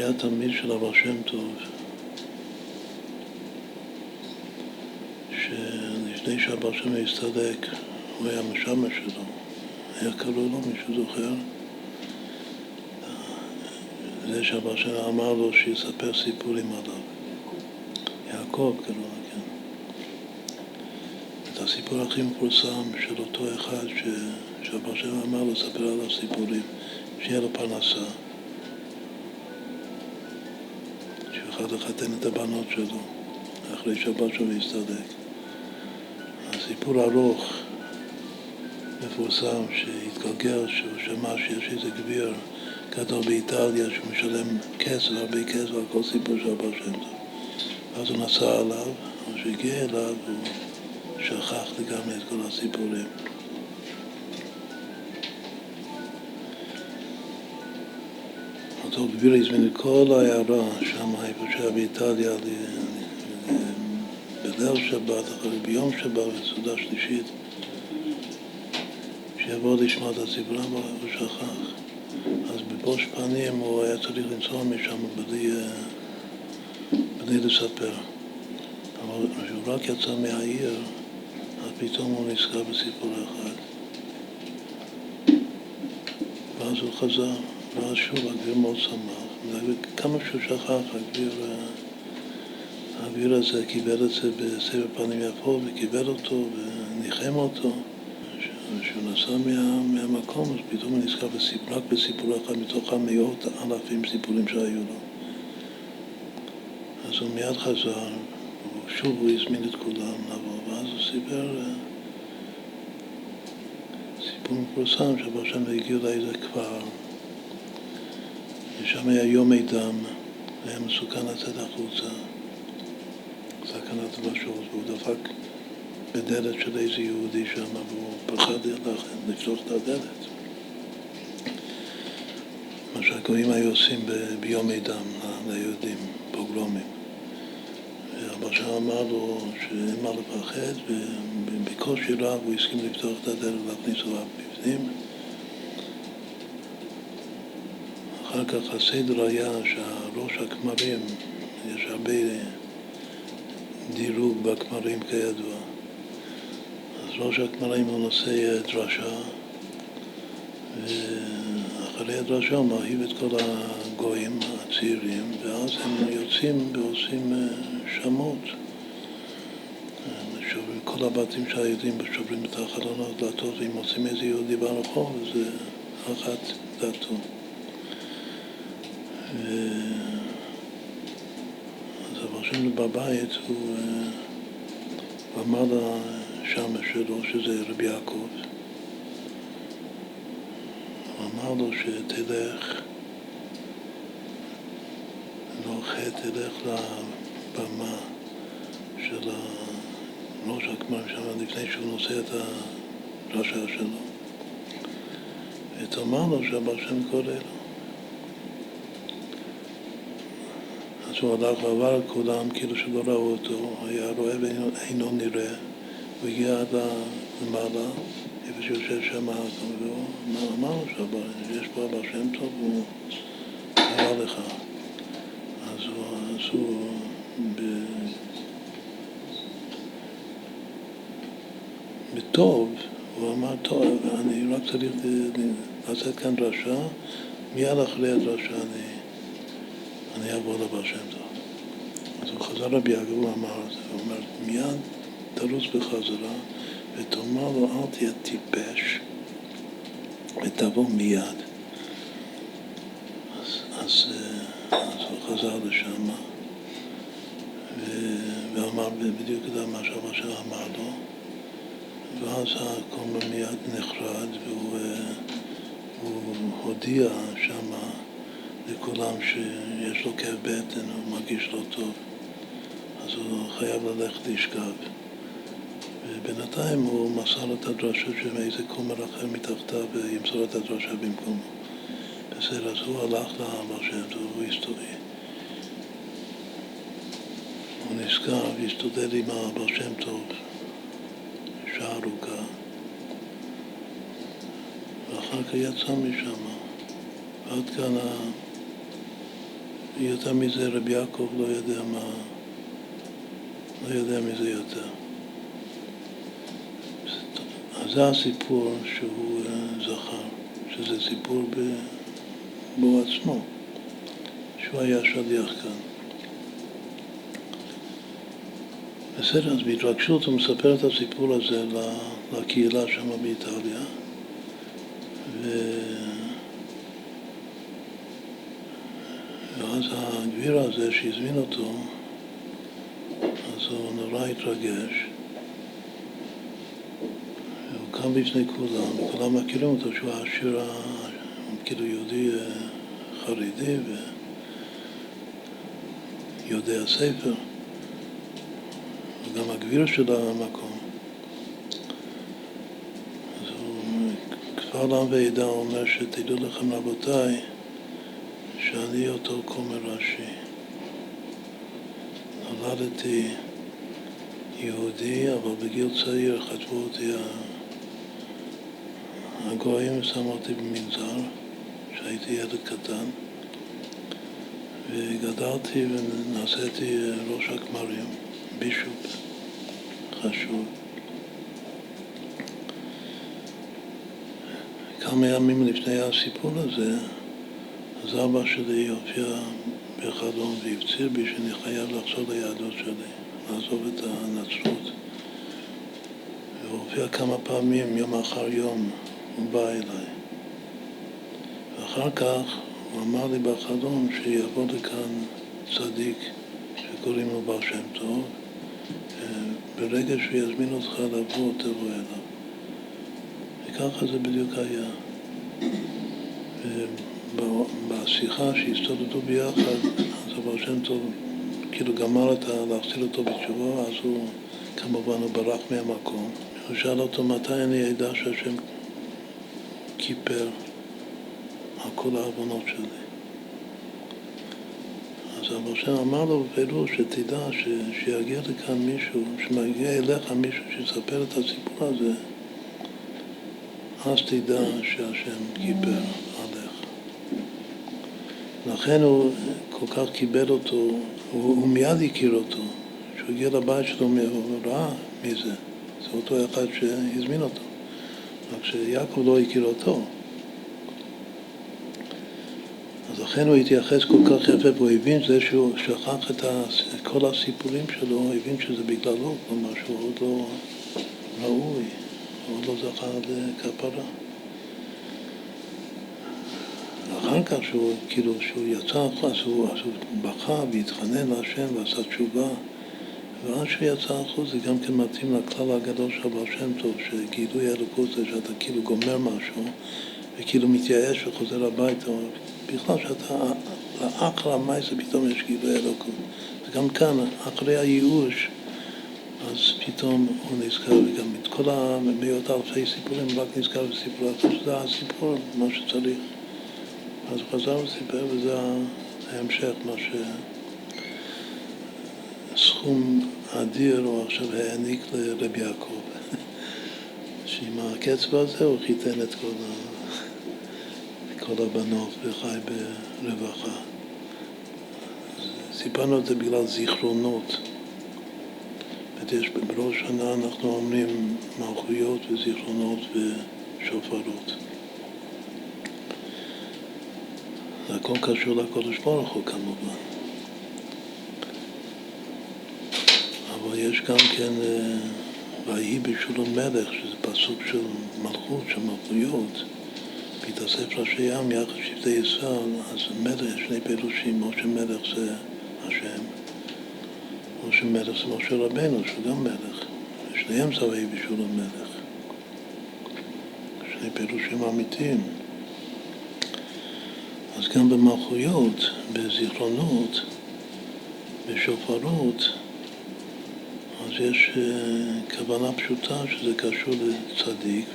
היה תלמיד של הבעל שם טוב, שלפני שהבעל שם טוב הסתדק, הוא היה משמש שלו, היה קראו לו, מישהו זוכר? זה שהבעל שם אמר לו שיספר סיפורים עליו. יעקב קראו לו, כן. את הסיפור הכי מפורסם של אותו אחד שהבעל שם אמר לו לספר עליו סיפורים, שיהיה לו פרנסה. אחד לחתן את הבנות שלו, אחרי שהבעל שם הסתדק. הסיפור ארוך, מפורסם, שהתגלגל, שהוא שמע שיש איזה גביר גדול באיטליה, שהוא משלם כסף, הרבה כסף, על כל סיפור של הבעל שם טוב. אז הוא נסע עליו, אבל כשהגיע אליו, הוא שכח לגמרי את כל הסיפורים. אותו גביר הזמין את כל העיירה שם, איפה שהיה באיטליה, בליל שבת, אחרי ביום שבת, בסעודה שלישית, שיבוא לשמוע את הסיפור, אבל הוא שכח. אז בבוש פנים הוא היה צריך לנסוע משם בלי לספר. אבל כשהוא רק יצא מהעיר, אז פתאום הוא נזכר בסיפור אחד. ואז הוא חזר, ואז שוב הגביר מאוד שמח. כמה שהוא שכח, הגביר הזה קיבל את זה בסבר פנים יפות, וקיבל אותו וניחם אותו. כשהוא נסע מהמקום, אז פתאום הוא נזכר רק בסיפור אחד מתוך המאות אלפים סיפורים שהיו לו. אז הוא מיד חזר, ושוב הוא הזמין את כולם לבוא, ואז הוא סיפר סיפור מפורסם שבו שם הגיעו לאיזה כפר, ושם היה יומי דם, והיה מסוכן לצאת החוצה, סכנת נפשות, והוא דפק בדלת של איזה יהודי שם, והוא פחד לפתוח את הדלת. מה שהגויים היו עושים ביומי דם ליהודים, פוגרומים. והבעל שם אמר לו שאין מה לפחד, ובקושי רב הוא הסכים לפתוח את הדלת ולהכניס אותו בפנים. אחר כך הסדר היה שהראש הכמרים, יש הרבה דירוג בכמרים כידוע. אז ראש הכמרים הוא נושא דרשה, ואחרי הדרשה הוא מרהיב את כל הגויים הצעירים, ואז הם יוצאים ועושים שמות. שוברים כל הבתים שהיהודים שוברים את החלונות דלתות, ואם עושים איזה יהודי ברחוב, זה אחת דתו. אז הבשם בבית הוא אמר לשמש שלו, שזה רבי יעקב, הוא אמר לו שתלך, תלך לבמה של ראש הכמרים שם לפני שהוא נושא את הדרשה שלו, ותאמר לו שהבשם קורא לו. אז הוא הלך ועבר כולם כאילו שלא ראו אותו, היה רואה ואינו נראה, הוא הגיע עד למעלה, איפה שיושב שם, והוא אמר לו שיש פה הבעל שם טוב, והוא קרא לך. אז הוא בטוב, הוא אמר, טוב, אני רק צריך לעשות כאן דרשה, מיד אחרי הדרשה אני אעבור לבעל שם טוב. אז הוא חזר רבי יעקב, הוא אמר את זה, הוא אומר, מיד תרוץ בחזרה, ותאמר לו, אל תהיה טיפש, ותבוא מיד. אז הוא חזר לשם, ואמר בדיוק את מה שהבעל שם אמר לו, ואז הכל מיד נחרד, והוא הודיע שם לכולם שיש לו כאב בטן, הוא מרגיש לא טוב, אז הוא חייב ללכת לשכב. ובינתיים הוא מסר את הדרשות של איזה כומר אחר מתחתיו וימסור את הדרשה במקומו. בסדר, אז הוא הלך לבעל שם טוב, הוא הסתובב. הוא נזכר והסתודד עם הבעל שם טוב שעה ארוכה, ואחר כך יצא משם. עד כאן יותר מזה רבי יעקב לא יודע מזה יותר. אז זה הסיפור שהוא זכר, שזה סיפור בו עצמו, שהוא היה שליח כאן. בסדר, אז בהתרגשות הוא מספר את הסיפור הזה לקהילה שם באיטליה, ואז הגביר הזה שהזמין אותו, אז הוא נורא התרגש, והוא קם בפני כולם, וכולם מכירים אותו שהוא העשיר, כאילו יהודי חרדי ויודע ספר, וגם הגביר של המקום. אז הוא כבר לעם ועדה אומר שתדעו לכם רבותיי, שאני אותו כומר ראשי. נולדתי יהודי, אבל בגיל צעיר חטפו אותי הגויים ושמו אותי במנזר, שהייתי ילד קטן, וגדלתי ונעשיתי ראש הכמרים, בישופ חשוב. כמה ימים לפני הסיפור הזה, אז אבא שלי הופיע בחלום והפציר בי שאני חייב לחזור ליהדות שלי, לעזוב את הנצרות. והוא הופיע כמה פעמים, יום אחר יום, הוא בא אליי. ואחר כך הוא אמר לי בחלום שיבוא לכאן צדיק שקוראים לו בר שם טוב, ברגע שהוא יזמין אותך לבוא, תבוא אליו. וככה זה בדיוק היה. בשיחה שהסתודדו ביחד, אז הבר שם טוב כאילו גמר להחזיר אותו בתשובה, אז הוא כמובן הוא ברח מהמקום. הוא שאל אותו מתי אני אדע שהשם כיפר על כל העוונות שלי. אז הבר שם אמר לו בפירוש שתדע שיגיע לכאן מישהו, שמגיע אליך מישהו שיספר את הסיפור הזה, אז תדע שהשם כיפר עליך. לכן הוא כל כך קיבל אותו, הוא מיד הכיר אותו. כשהוא הגיע לבית שלו, הוא ראה מי זה. זה אותו אחד שהזמין אותו. רק שיעקב לא הכיר אותו. אז לכן הוא התייחס כל כך יפה, והוא הבין זה שהוא שכח את כל הסיפורים שלו, הוא הבין שזה בגללו, כלומר שהוא עוד לא ראוי, הוא עוד לא זכה לכפרה. אחר כך שהוא יצא, אז הוא בכה והתחנן להשם ועשה תשובה, ואז שהוא יצא החוץ זה גם כן מתאים לכלל הגדול של בר שם טוב, שגילוי אלוקות זה שאתה כאילו גומר משהו וכאילו מתייאש וחוזר הביתה, בכלל שאתה לאחר המעשה פתאום יש גילוי אלוקות. וגם כאן, אחרי הייאוש, אז פתאום הוא נזכר, וגם את כל המאות אלפי סיפורים רק נזכר בסיפור אחר, שזה הסיפור, מה שצריך. אז הוא חזר וסיפר, וזה ההמשך, מה שסכום אדיר הוא עכשיו העניק לרבי יעקב. שעם הקצב הזה הוא חיתן את כל הבנות וחי ברווחה. סיפרנו את זה בגלל זיכרונות. בראש שנה אנחנו אומרים מלכויות וזיכרונות ושופרות. זה הכל קשור לקודש ברוך הוא כמובן. אבל יש גם כן ויהי בשלום מלך, שזה פסוק של מלכות, של מלכויות. בהתאסף ראשי עם יחד שבטי ישראל, אז מלך, שני פירושים, או שמלך זה השם, או שמלך זה משה רבנו, שהוא גם מלך. שניהם זה ויהי בשלום מלך. שני פירושים אמיתיים. אז גם במלכויות, בזיכרונות, בשופרות, אז יש כוונה פשוטה שזה קשור לצדיק,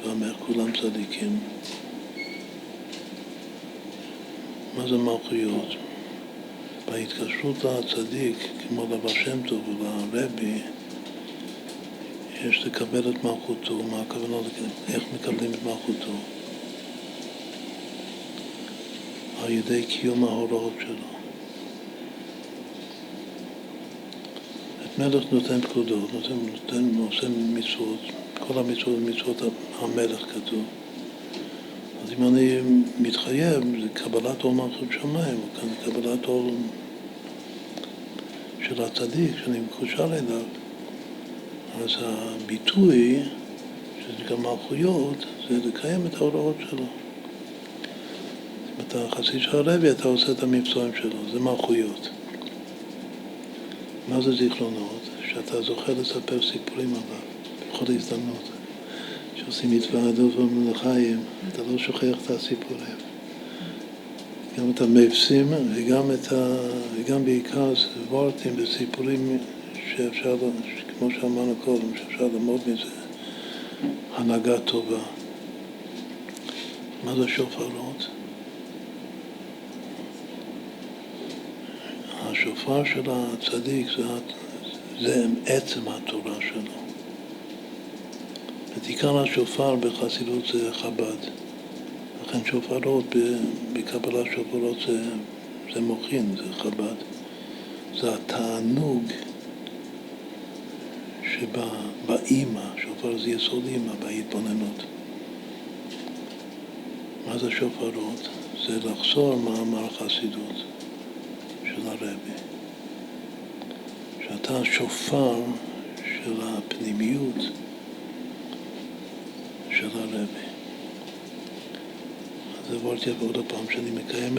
ואומר כולם צדיקים. מה זה מלכויות? בהתקשרות לצדיק, כמו לבר שם טוב ולרבי, יש לקבל את מלכותו. מה הכוונה? איך מקבלים את מלכותו? על ידי קיום ההוראות שלו. מלך נותן פקודות, עושה מצוות, כל המצוות ומצוות המלך כתוב. אז אם אני מתחייב, זה קבלת עול מלכות שמיים, או כאן קבלת עול של הצדיק, שאני מקושר אליו. אז הביטוי, שזה גם מלכויות, זה לקיים את ההוראות שלו. אם אתה חסיד של הרבי, אתה עושה את המבצעים שלו, זה מלכויות. מה זה זיכרונות? שאתה זוכר לספר סיפורים עליו, בכל הזדמנות. שעושים התוועדות במלאכיים, אתה לא שוכח את הסיפורים. גם את המבצעים וגם בעיקר וורטים וסיפורים שאפשר, כמו שאמרנו קודם, שאפשר ללמוד מזה, הנהגה טובה. מה זה שופרות? השופר של הצדיק זה עצם התורה שלו. ותיקן השופר בחסידות זה חב"ד. לכן שופרות, בקבלת שופרות זה מוחין, זה חב"ד. זה התענוג שבאימא, שופר זה יסוד אימא, בהתבוננות. מה זה שופרות? זה לחזור מאמר חסידות של הרבי. שאתה שופר של הפנימיות של הרבי. אז זה וורט יפה עוד הפעם, שאני מקיים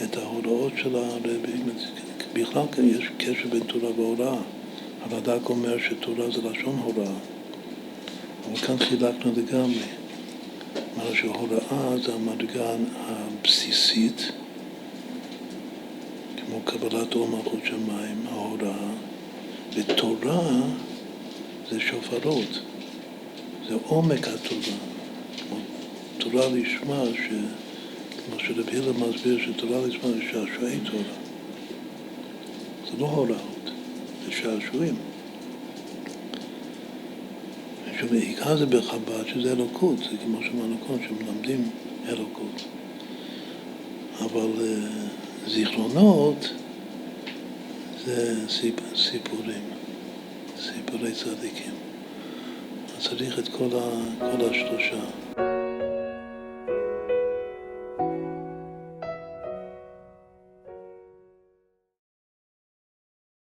את ההוראות של הרבי. בכלל יש קשר בין תורה והוראה. הרד"ק אומר שתורה זה לשון הוראה. אבל כאן חילקנו לגמרי. כלומר שההוראה זה המדרגה הבסיסית, כמו קבלת עול מלכות שמיים, ההוראה, ותורה זה שופרות, זה עומק התורה. תורה לשמה, כמו שרב הילר מסביר, שתורה לשמה זה שעשועי תורה. זה לא הוראות, זה שעשועים. שבעיקר זה בחב"ד, שזה אלוקות, זה כמו שאמרנו קודם, שמלמדים אלוקות. אבל זיכרונות זה סיפורים, סיפורי צדיקים. אז צריך את כל השלושה.